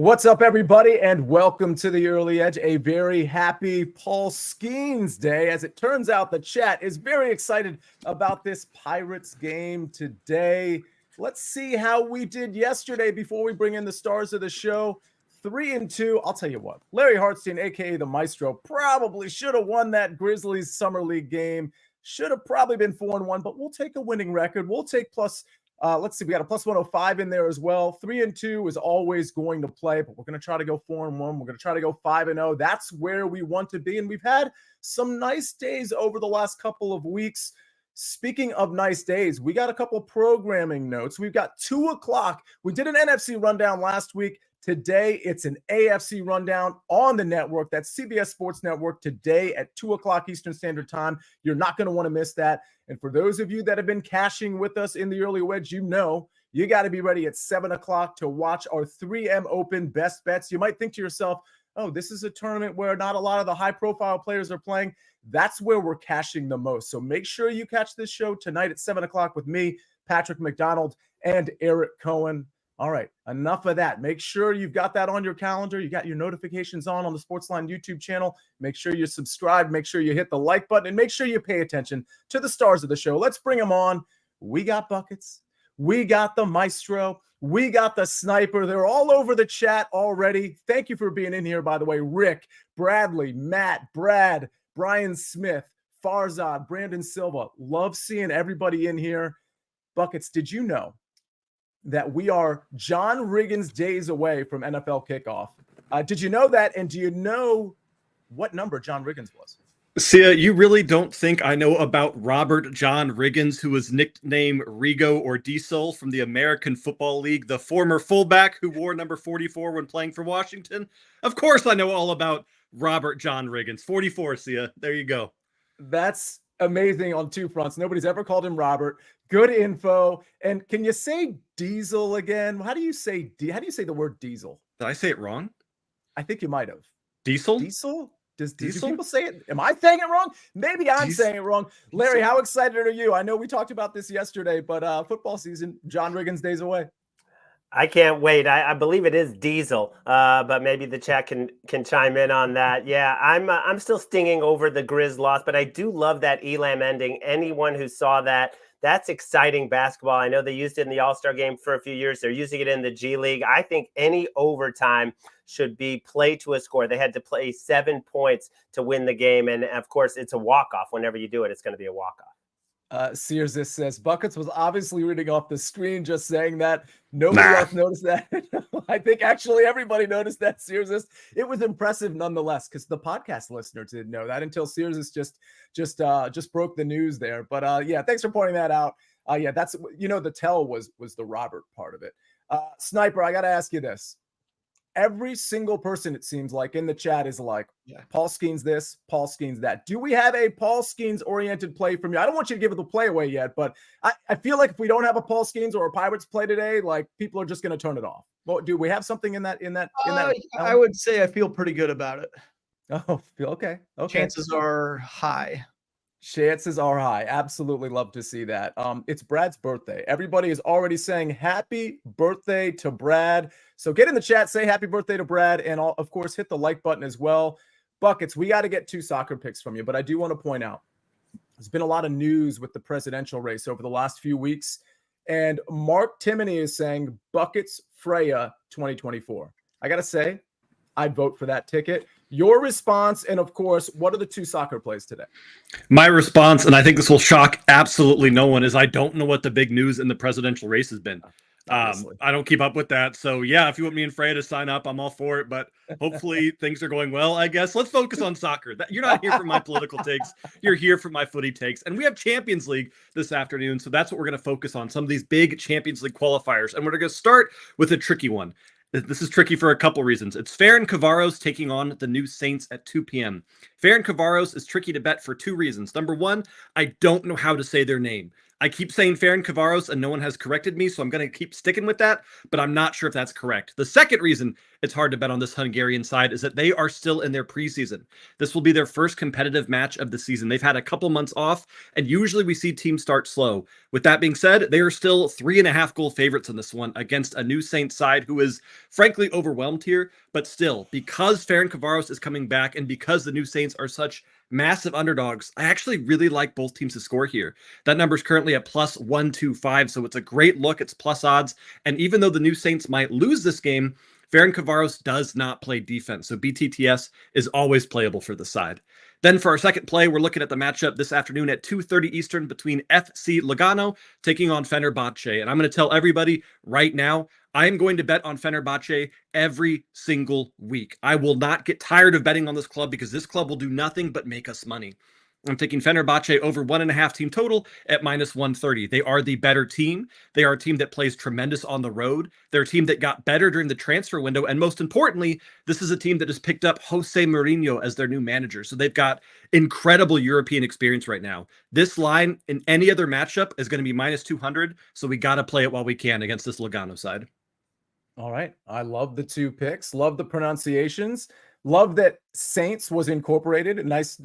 What's up, everybody, and welcome to the Early Edge. A very happy Paul Skeens Day. As it turns out, the chat is very excited about this Pirates game today. Let's see how we did yesterday before we bring in the stars of the show. 3-2. I'll tell you what, Larry Hartstein, aka the Maestro, probably should have won that Grizzlies Summer League game. Should have probably been 4-1, but we'll take a winning record. We'll take plus. Let's see, we got a plus 105 in there as well. 3-2 is always going to play, but we're going to try to go 4-1. We're going to try to go 5-0. That's where we want to be. And we've had some nice days over the last couple of weeks. Speaking of nice days, we got a couple programming notes. We've got 2 o'clock. We did an NFC rundown last week. Today, it's an AFC rundown on the network. That's CBS Sports Network today at 2 o'clock Eastern Standard Time. You're not going to want to miss that. And for those of you that have been cashing with us in the early wedge, you know you got to be ready at 7 o'clock to watch our 3M Open best bets. You might think to yourself, oh, this is a tournament where not a lot of the high-profile players are playing. That's where we're cashing the most. So make sure you catch this show tonight at 7 o'clock with me, Patrick McDonald, and Eric Cohen. All right, enough of that. Make sure you've got that on your calendar. You got your notifications on the SportsLine YouTube channel. Make sure you subscribe. Make sure you hit the like button, and make sure you pay attention to the stars of the show. Let's bring them on. We got Buckets. We got the Maestro. We got the Sniper. They're all over the chat already. Thank you for being in here, by the way. Rick, Bradley, Matt, Brad, Brian Smith, Farzad, Brandon Silva. Love seeing everybody in here. Buckets, did you know that we are John Riggins days away from NFL kickoff? Did you know that? And do you know what number John Riggins was? Sia, you really don't think I know about Robert John Riggins, who was nicknamed Rigo or Diesel from the American Football League, the former fullback who wore number 44 when playing for Washington? Of course I know all about Robert John Riggins. 44, Sia. There you go. That's amazing on two fronts. Nobody's ever called him Robert. Good info. And can you say Diesel again? How do you say the word Diesel? Did I say it wrong? I think you might have. Diesel? Diesel? Do Diesel? people say it? Am I saying it wrong? Maybe I'm saying it wrong. Larry, how excited are you? I know we talked about this yesterday, but football season, John Riggins days away. I can't wait. I believe it is Diesel, but maybe the chat can chime in on that. Yeah, I'm still stinging over the Grizz loss, but I do love that Elam ending. Anyone who saw that, that's exciting basketball. I know they used it in the All-Star game for a few years. They're using it in the G League. I think any overtime should be play to a score. They had to play 7 points to win the game, and of course, it's a walk-off. Whenever you do it, it's going to be a walk-off. Sears says Buckets was obviously reading off the screen, just saying that. Nobody else noticed that. I think actually everybody noticed that, Sears. It was impressive nonetheless, because the podcast listeners didn't know that until Sears just broke the news there. But yeah, thanks for pointing that out. Yeah, that's, the tell was the Robert part of it. Sniper, I got to ask you this. Every single person, it seems like, in the chat is like, Paul Skeens this, Paul Skeens that. Do we have a Paul Skeens-oriented play from you? I don't want you to give the play away yet, but I feel like if we don't have a Paul Skeens or a Pirates play today, like, people are just going to turn it off. Well, do we have something in that? I would say I feel pretty good about it. Oh, okay. Chances are high. Chances are high. Absolutely love to see that. It's Brad's birthday. Everybody is already saying happy birthday to Brad. So get in the chat, say happy birthday to Brad, and of course, hit the like button as well. Buckets, we got to get 2 soccer picks from you, but I do want to point out, there's been a lot of news with the presidential race over the last few weeks, and Mark Timoney is saying Buckets Freya 2024. I got to say, I'd vote for that ticket. Your response, and of course, what are the 2 soccer plays today? My response, and I think this will shock absolutely no one, is I don't know what the big news in the presidential race has been. I don't keep up with that. So yeah, if you want me and Freya to sign up, I'm all for it. But hopefully things are going well, I guess. Let's focus on soccer. You're not here for my political takes. You're here for my footy takes. And we have Champions League this afternoon. So that's what we're going to focus on, some of these big Champions League qualifiers. And we're going to start with a tricky one. This is tricky for a couple reasons. It's Ferencváros taking on the new Saints at 2 p.m. Ferencváros is tricky to bet for 2 reasons. Number one, I don't know how to say their name. I keep saying Ferencváros and no one has corrected me, so I'm going to keep sticking with that, but I'm not sure if that's correct. The second reason it's hard to bet on this Hungarian side is that they are still in their preseason. This will be their first competitive match of the season. They've had a couple months off, and usually we see teams start slow. With that being said, they are still 3.5 goal favorites in this one against a new Saints side who is frankly overwhelmed here. But still, because Ferencváros is coming back and because the new Saints are such massive underdogs, I actually really like both teams to score here. That number is currently at plus 125, so it's a great look. It's plus odds. And even though the new Saints might lose this game, Ferencváros does not play defense, so BTTS is always playable for the side. Then for our second play, we're looking at the matchup this afternoon at 2:30 Eastern between FC Lugano taking on Fenerbahce. And I'm going to tell everybody right now, I am going to bet on Fenerbahce every single week. I will not get tired of betting on this club because this club will do nothing but make us money. I'm taking Fenerbahce over 1.5 team total at minus 130. They are the better team. They are a team that plays tremendous on the road. They're a team that got better during the transfer window. And most importantly, this is a team that has picked up Jose Mourinho as their new manager. So they've got incredible European experience right now. This line in any other matchup is going to be minus 200. So we got to play it while we can against this Lugano side. All right. I love the two picks. Love the pronunciations. Love that Saints was incorporated. Nice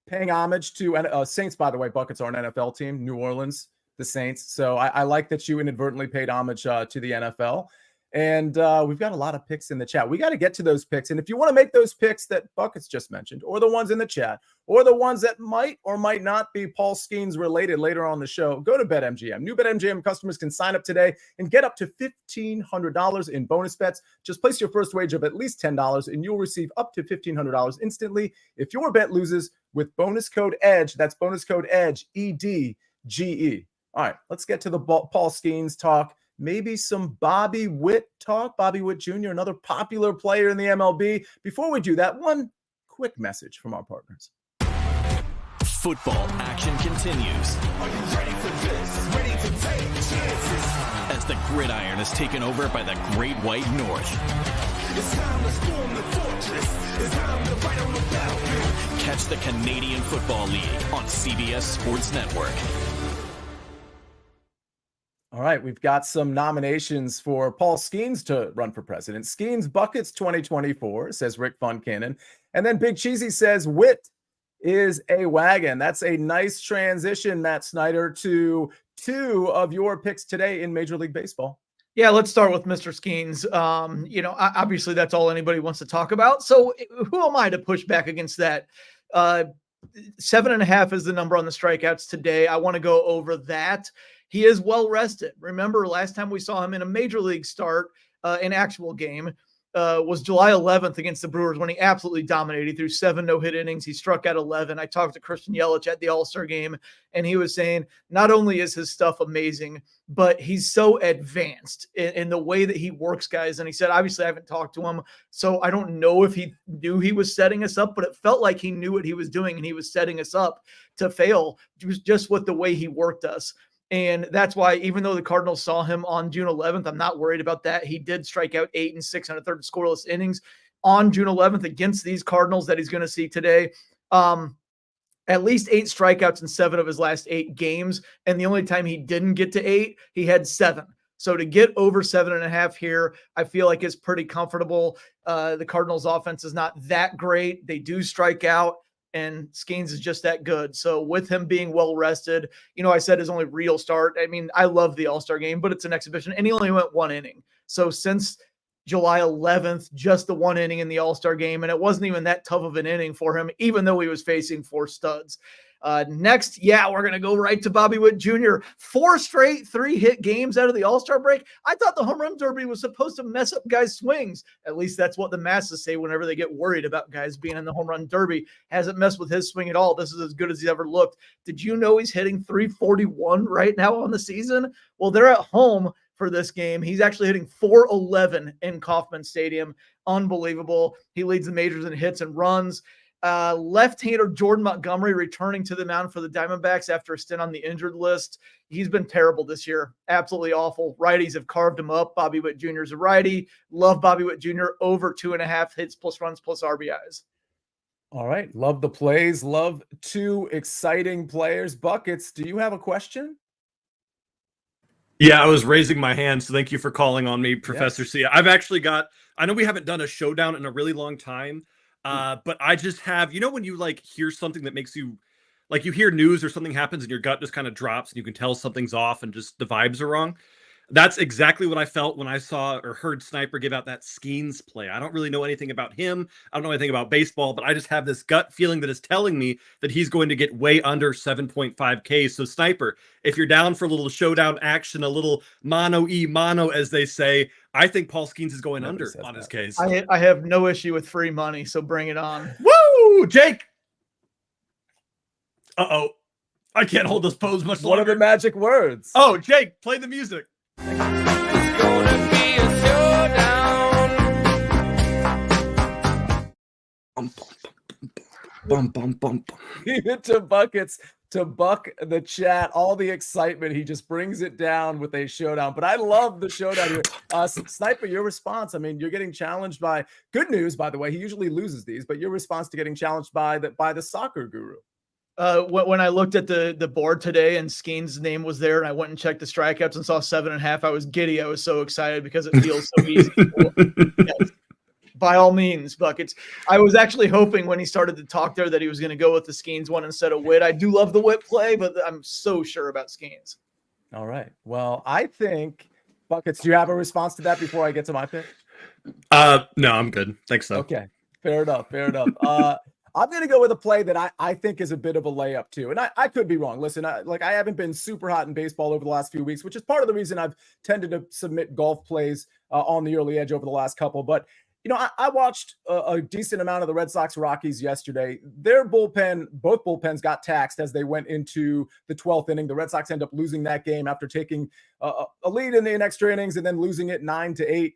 paying homage to Saints, by the way. Buckets are an NFL team, New Orleans, the Saints. So I like that you inadvertently paid homage to the NFL. And we've got a lot of picks in the chat. We got to get to those picks. And if you want to make those picks that Buckets just mentioned, or the ones in the chat, or the ones that might or might not be Paul Skeens related later on the show, go to BetMGM. New BetMGM customers can sign up today and get up to $1,500 in bonus bets. Just place your first wager of at least $10 and you'll receive up to $1,500 instantly if your bet loses with bonus code EDGE. That's bonus code EDGE, EDGE. All right, let's get to the Paul Skeens talk. Maybe some Bobby Witt talk. Bobby Witt Jr., another popular player in the MLB. Before we do that, one quick message from our partners. Football action continues. Are you ready for this? Ready to take chances? As the gridiron is taken over by the Great White North. It's time to storm the fortress. It's time to fight on the battlefield. Catch the Canadian Football League on CBS Sports Network. All right, we've got some nominations for Paul Skeens to run for president. Skeens Buckets 2024, says Rick Funcannon. And then Big Cheesy says Witt is a wagon. That's a nice transition, Matt Snyder, to two of your picks today in Major League Baseball. Yeah, let's start with Mr. Skeens. Obviously that's all anybody wants to talk about. So who am I to push back against that? 7.5 is the number on the strikeouts today. I want to go over that. He is well rested. Remember, last time we saw him in a major league start, an actual game, was July 11th against the Brewers when he absolutely dominated. He threw 7 no-hit innings. He struck out 11. I talked to Christian Yelich at the All-Star game, and he was saying not only is his stuff amazing, but he's so advanced in the way that he works guys. And he said, obviously, I haven't talked to him, so I don't know if he knew he was setting us up, but it felt like he knew what he was doing, and he was setting us up to fail just with the way he worked us. And that's why, even though the Cardinals saw him on June 11th, I'm not worried about that. He did strike out 8 and 6 1/3 scoreless innings on June 11th against these Cardinals that he's going to see today. At least 8 strikeouts in 7 of his last 8 games. And the only time he didn't get to 8, he had 7. So to get over 7.5 here, I feel like it's pretty comfortable. The Cardinals offense is not that great. They do strike out. And Skeens is just that good. So with him being well rested, I said his only real start. I mean, I love the All-Star game, but it's an exhibition, and he only went 1 inning. So since July 11th, just the 1 inning in the All-Star game, and it wasn't even that tough of an inning for him, even though he was facing 4 studs. Next, we're going to go right to Bobby Witt Jr. 4 straight 3-hit games out of the All-Star break. I thought the home run derby was supposed to mess up guys' swings. At least that's what the masses say whenever they get worried about guys being in the home run derby. Hasn't messed with his swing at all. This is as good as he's ever looked. Did you know he's hitting 341 right now on the season? Well, they're at home for this game. He's actually hitting 411 in Kauffman Stadium. Unbelievable. He leads the majors in hits and runs. Left-hander Jordan Montgomery returning to the mound for the Diamondbacks after a stint on the injured list. He's been terrible this year. Absolutely awful. Righties have carved him up. Bobby Witt Jr. is a righty. Love Bobby Witt Jr. over 2.5 hits plus runs plus RBIs. All right. Love the plays. Love 2 exciting players. Buckets, do you have a question? Yeah, I was raising my hand, so thank you for calling on me, Professor Sia. I've actually got, I know we haven't done a showdown in a really long time, but I just have, when you like hear something that makes you, like you hear news or something happens and your gut just kind of drops and you can tell something's off and just the vibes are wrong. That's exactly what I felt when I saw or heard Sniper give out that Skeens play. I don't really know anything about him. I don't know anything about baseball, but I just have this gut feeling that is telling me that he's going to get way under 7.5K. So Sniper, if you're down for a little showdown action, a little mano as they say, I think Paul Skeens is going under on his case. I have no issue with free money, so bring it on. Woo! Jake! Uh-oh. I can't hold this pose much longer. What are the magic words? Oh, Jake, play the music. It's gonna be a showdown. Leave it to Buckets to buck the chat. All the excitement, he just brings it down with a showdown. But I love the showdown here. Sniper, your response. I mean, you're getting challenged by, good news, by the way. He usually loses these, but your response to getting challenged by the soccer guru. When I looked at the board today and Skeens' name was there and I went and checked the strikeouts and saw 7.5, I was giddy. I was so excited because it feels so easy. Yes. By all means, Buckets. I was actually hoping when he started to talk there that he was going to go with the Skeens one instead of Witt. I do love the Witt play, but I'm so sure about Skeens. All right. Well, I think, Buckets, do you have a response to that before I get to my pick? No, I'm good. Thanks, though. Okay. Fair enough. I'm going to go with a play that I think is a bit of a layup too. And I could be wrong. Listen, I haven't been super hot in baseball over the last few weeks, which is part of the reason I've tended to submit golf plays on the early edge over the last couple. But, I watched a decent amount of the Red Sox Rockies yesterday. Their bullpen, both bullpens got taxed as they went into the 12th inning. The Red Sox end up losing that game after taking a lead in the extra innings and then losing it 9-8.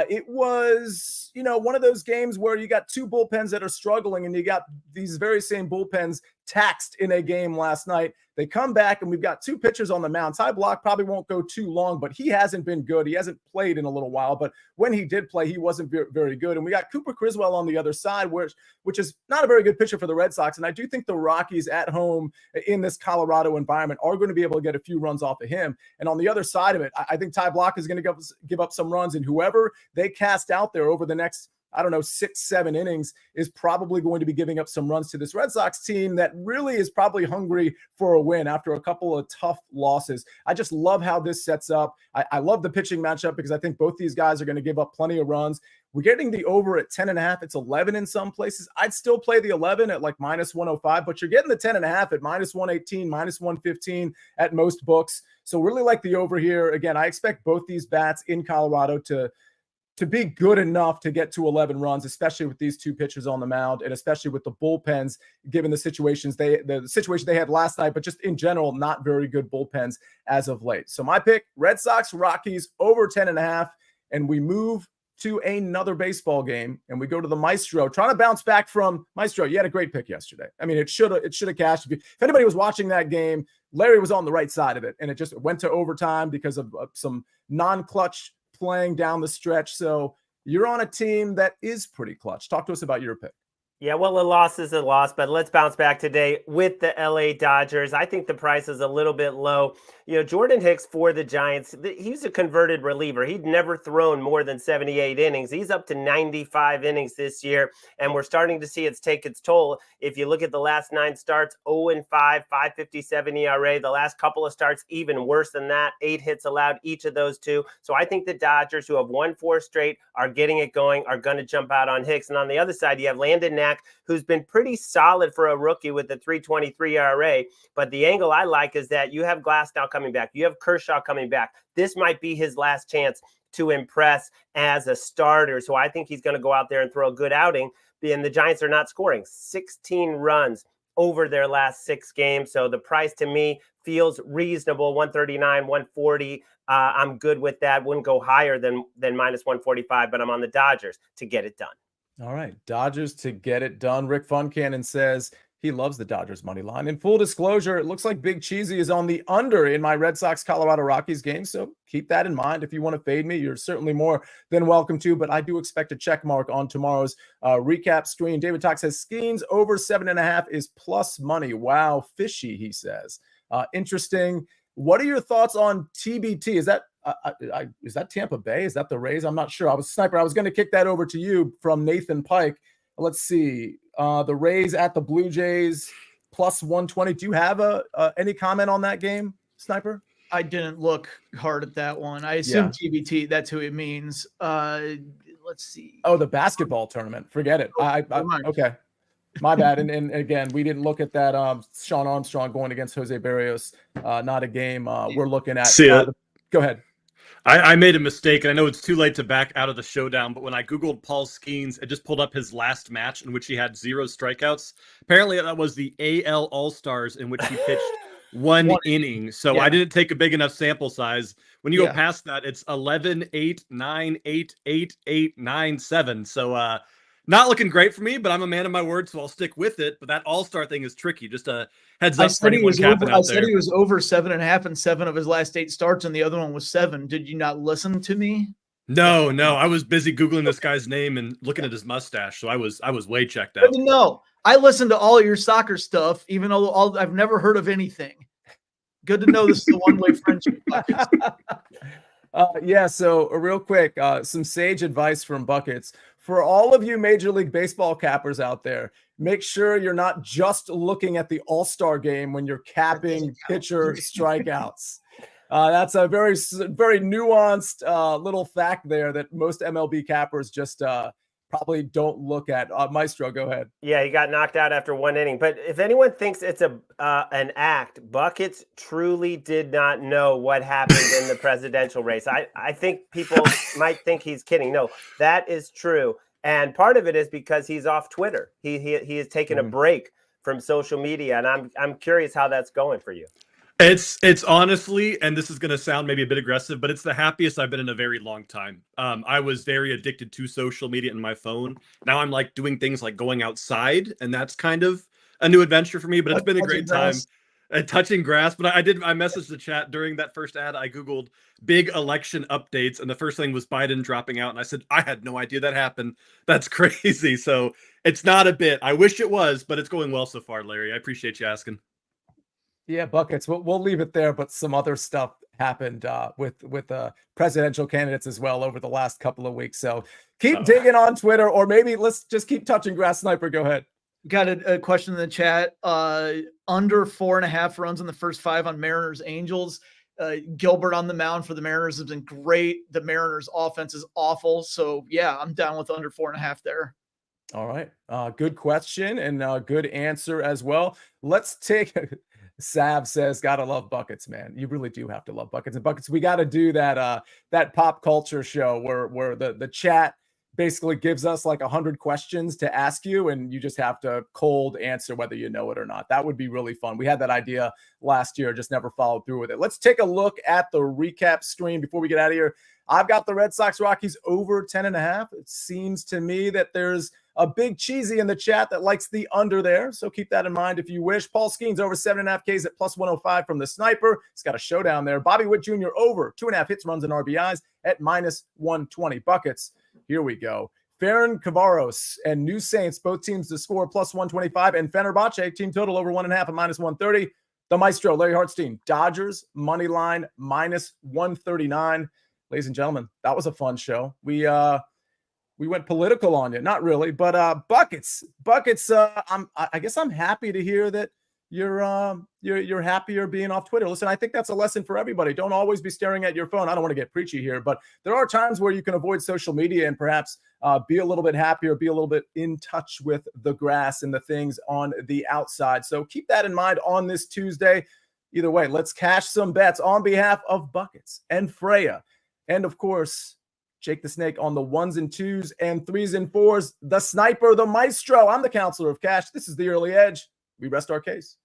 It was, one of those games where you got two bullpens that are struggling and you got these very same bullpens taxed in a game last night. They come back and we've got two pitchers on the mound. Ty Block probably won't go too long, but he hasn't been good. He hasn't played in a little while, but when he did play, he wasn't very good. And we got Cooper Criswell on the other side, which is not a very good pitcher for the Red Sox. And I do think the Rockies at home in this Colorado environment are going to be able to get a few runs off of him. And on the other side of it, I think Ty Block is going to give up some runs, and whoever they cast out there over the next 6-7 innings is probably going to be giving up some runs to this Red Sox team that really is probably hungry for a win after a couple of tough losses. I just love how this sets up. I love the pitching matchup because I think both these guys are going to give up plenty of runs. We're getting the over at 10.5. It's 11 in some places. I'd still play the 11 at like -105, but you're getting the 10.5 at -118, -115 at most books. So really like the over here. Again, I expect both these bats in Colorado to be good enough to get to 11 runs, especially with these two pitchers on the mound, and especially with the bullpens, given the situation they had last night, but just in general, not very good bullpens as of late. So my pick, Red Sox, Rockies, over 10.5, and we move to another baseball game, and we go to the Maestro, trying to bounce back from Maestro. You had a great pick yesterday. I mean, it should have cashed. If anybody was watching that game, Larry was on the right side of it, and it just went to overtime because of some non-clutch playing down the stretch. So you're on a team that is pretty clutch. Talk to us about your pick. Yeah, well, a loss is a loss, but let's bounce back today with the LA Dodgers. I think the price is a little bit low. Jordan Hicks for the Giants, he's a converted reliever. He'd never thrown more than 78 innings. He's up to 95 innings this year, and we're starting to see it take its toll. If you look at the last 9 starts, 0-5, 5.57 ERA. The last couple of starts, even worse than that, 8 hits allowed each of those two. So I think the Dodgers, who have won 4 straight, are getting it going, are going to jump out on Hicks. And on the other side, you have Landon Knack, who's been pretty solid for a rookie with a 3.23 ERA. But the angle I like is that you have Glasnow coming back. You have Kershaw coming back. This might be his last chance to impress as a starter. So I think he's going to go out there and throw a good outing. And the Giants are not scoring 16 runs over their last 6 games. So the price to me feels reasonable, 139, 140. I'm good with that. Wouldn't go higher than -145, but I'm on the Dodgers to get it done. All right, Dodgers to get it done. Rick Funcannon says he loves the Dodgers money line. In full disclosure, it looks like Big Cheesy is on the under in my Red Sox Colorado Rockies game. So keep that in mind. If you want to fade me, you're certainly more than welcome to, but I do expect a check mark on tomorrow's recap screen. David Talk says Skeens over 7.5 is plus money. Wow, fishy, he says. Interesting. What are your thoughts on TBT? Is that Tampa Bay? Is that the Rays? I'm not sure. I was going to kick that over to you from Nathan Pike. Let's see. The Rays at the Blue Jays plus 120. Do you have any comment on that game, Sniper? I didn't look hard at that one. I assume TBT, that's who it means. Let's see. Oh, the basketball tournament. Forget it. Okay. My bad. And again, we didn't look at that Sean Armstrong going against Jose Barrios. Not a game we're looking at. Go ahead. I made a mistake, and I know it's too late to back out of the showdown, but when I Googled Paul Skeens, it just pulled up his last match in which he had 0 strikeouts. Apparently, that was the AL All-Stars in which he pitched one inning. So I didn't take a big enough sample size. When you go past that, it's 11, 8, 9, 8, 8, 8, 9, 7. So not looking great for me, but I'm a man of my word, so I'll stick with it. But that All-Star thing is tricky. Just a heads up for anyone capping out there. I said he was over 7.5 and 7 of his last 8 starts, and the other one was 7. Did you not listen to me? No. I was busy Googling this guy's name and looking at his mustache, so I was way checked out. No, I listened to all of your soccer stuff, even though I've never heard of anything. Good to know this is a one-way friendship. So real quick, some sage advice from Buckets. For all of you Major League Baseball cappers out there, make sure you're not just looking at the All-Star game when you're capping pitcher strikeouts. That's a very, very nuanced little fact there that most MLB cappers just probably don't look at. Maestro, go ahead. Yeah, he got knocked out after 1 inning. But if anyone thinks it's an act, Buckets truly did not know what happened in the presidential race. I think people might think he's kidding. No, that is true. And part of it is because he's off Twitter. He has taken a break from social media, and I'm curious how that's going for you. It's honestly, and this is going to sound maybe a bit aggressive, but it's the happiest I've been in a very long time. I was very addicted to social media and my phone. Now I'm like doing things like going outside, and that's kind of a new adventure for me, but it's been a great time. Touching grass. But I messaged the chat during that first ad. I Googled big election updates, and the first thing was Biden dropping out. And I said, I had no idea that happened. That's crazy. So it's not a bit. I wish it was, but it's going well so far, Larry. I appreciate you asking. Yeah, Buckets. We'll leave it there, but some other stuff happened with presidential candidates as well over the last couple of weeks. So keep digging on Twitter, or maybe let's just keep touching grass. Sniper, go ahead. Got a question in the chat. Under 4.5 runs in the first 5 on Mariners Angels. Gilbert on the mound for the Mariners has been great. The Mariners offense is awful. So yeah, I'm down with under 4.5 there. All right. Good question and good answer as well. Let's take Sav says, gotta love Buckets, man. You really do have to love Buckets. And Buckets, we got to do that pop culture show where the chat basically gives us like 100 questions to ask you, and you just have to cold answer whether you know it or not. That would be really fun. We had that idea last year, just never followed through with it. Let's take a look at the recap screen before we get out of here. I've got the Red Sox Rockies over 10.5. It seems to me that there's a big cheesy in the chat that likes the under there. So keep that in mind if you wish. Paul Skeens over 7.5 Ks at plus 105 from the Sniper. He's got a showdown there. Bobby Witt Jr. over 2.5 hits, runs, and RBIs at minus 120. Buckets. Here we go. Farron Cavaros and New Saints, both teams to score plus 125, and Fenerbahce, team total over 1.5 at minus 130. The Maestro, Larry Hartstein, Dodgers, money line, minus 139. Ladies and gentlemen, that was a fun show. We went political on you. Not really, but Buckets. I guess I'm happy to hear that you're happier being off Twitter. Listen, I think that's a lesson for everybody. Don't always be staring at your phone. I don't want to get preachy here, but there are times where you can avoid social media and perhaps be a little bit happier, be a little bit in touch with the grass and the things on the outside. So keep that in mind on this Tuesday. Either way, let's cash some bets on behalf of Buckets and Freya. And of course, Jake the Snake on the 1s and 2s and 3s and 4s. The Sniper, the Maestro. I'm the Counselor of Cash. This is the Early Edge. We rest our case.